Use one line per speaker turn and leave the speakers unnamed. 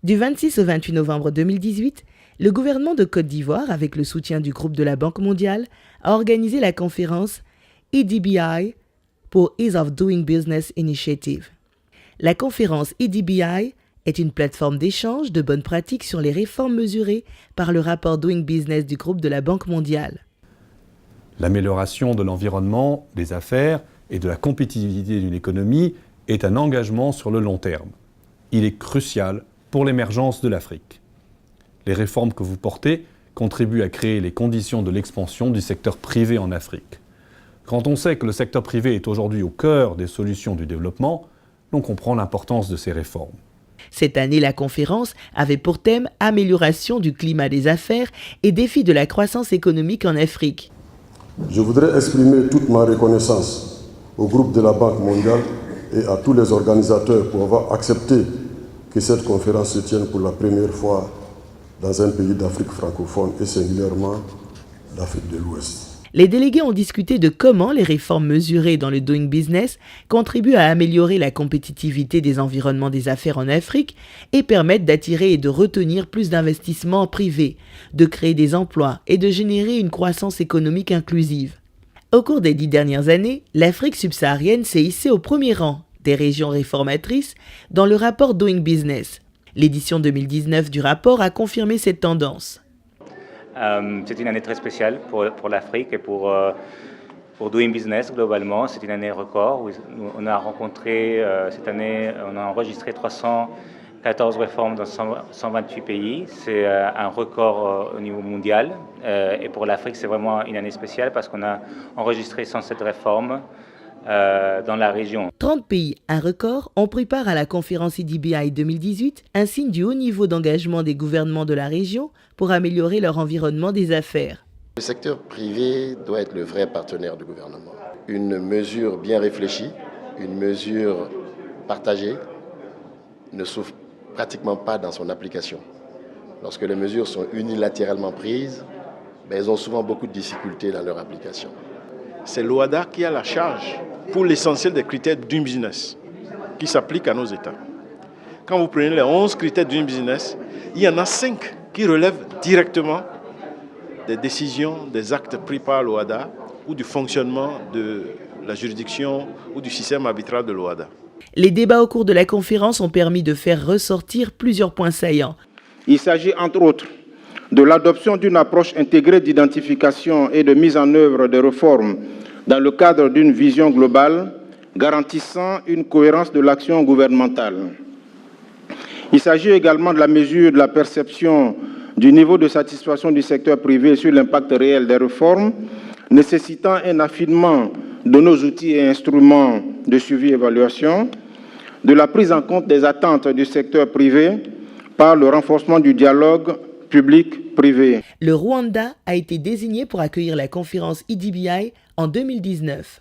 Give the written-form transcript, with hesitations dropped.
Du 26 au 28 novembre 2018, le gouvernement de Côte d'Ivoire, avec le soutien du groupe de la Banque mondiale, a organisé la conférence EDBI pour Ease of Doing Business Initiative. La conférence EDBI est une plateforme d'échange de bonnes pratiques sur les réformes mesurées par le rapport Doing Business du groupe de la Banque mondiale.
L'amélioration de l'environnement, des affaires et de la compétitivité d'une économie est un engagement sur le long terme. Il est crucial pour l'émergence de l'Afrique. Les réformes que vous portez contribuent à créer les conditions de l'expansion du secteur privé en Afrique. Quand on sait que le secteur privé est aujourd'hui au cœur des solutions du développement, on comprend l'importance de ces réformes.
Cette année, la conférence avait pour thème « Amélioration du climat des affaires et défis de la croissance économique en Afrique ».
Je voudrais exprimer toute ma reconnaissance au groupe de la Banque mondiale et à tous les organisateurs pour avoir accepté que cette conférence se tienne pour la première fois dans un pays d'Afrique francophone et singulièrement d'Afrique de l'Ouest.
Les délégués ont discuté de comment les réformes mesurées dans le Doing Business contribuent à améliorer la compétitivité des environnements des affaires en Afrique et permettent d'attirer et de retenir plus d'investissements privés, de créer des emplois et de générer une croissance économique inclusive. Au cours des 10 dernières années, l'Afrique subsaharienne s'est hissée au premier rang des régions réformatrices dans le rapport Doing Business. L'édition 2019 du rapport a confirmé cette tendance.
C'est une année très spéciale pour l'Afrique et pour Doing Business globalement. C'est une année record. On a rencontré cette année, on a enregistré 314 réformes dans 128 pays. C'est un record au niveau mondial. Et pour l'Afrique, c'est vraiment une année spéciale parce qu'on a enregistré 107 réformes dans la région.
30 pays, un record, ont pris part à la conférence EDBI 2018, un signe du haut niveau d'engagement des gouvernements de la région pour améliorer leur environnement des affaires.
Le secteur privé doit être le vrai partenaire du gouvernement. Une mesure bien réfléchie, une mesure partagée ne souffre pratiquement pas dans son application. Lorsque les mesures sont unilatéralement prises, elles ont souvent beaucoup de difficultés dans leur application.
C'est l'OHADA qui a la charge pour l'essentiel des critères Doing Business qui s'appliquent à nos États. Quand vous prenez les 11 critères Doing Business, il y en a 5 qui relèvent directement des décisions, des actes pris par l'OHADA ou du fonctionnement de la juridiction ou du système arbitral de l'OHADA.
Les débats au cours de la conférence ont permis de faire ressortir plusieurs points saillants.
Il s'agit entre autres de l'adoption d'une approche intégrée d'identification et de mise en œuvre des réformes dans le cadre d'une vision globale garantissant une cohérence de l'action gouvernementale. Il s'agit également de la mesure de la perception du niveau de satisfaction du secteur privé sur l'impact réel des réformes, nécessitant un affinement de nos outils et instruments de suivi et évaluation, de la prise en compte des attentes du secteur privé par le renforcement du dialogue public-privé.
Le Rwanda a été désigné pour accueillir la conférence EDBI en 2019.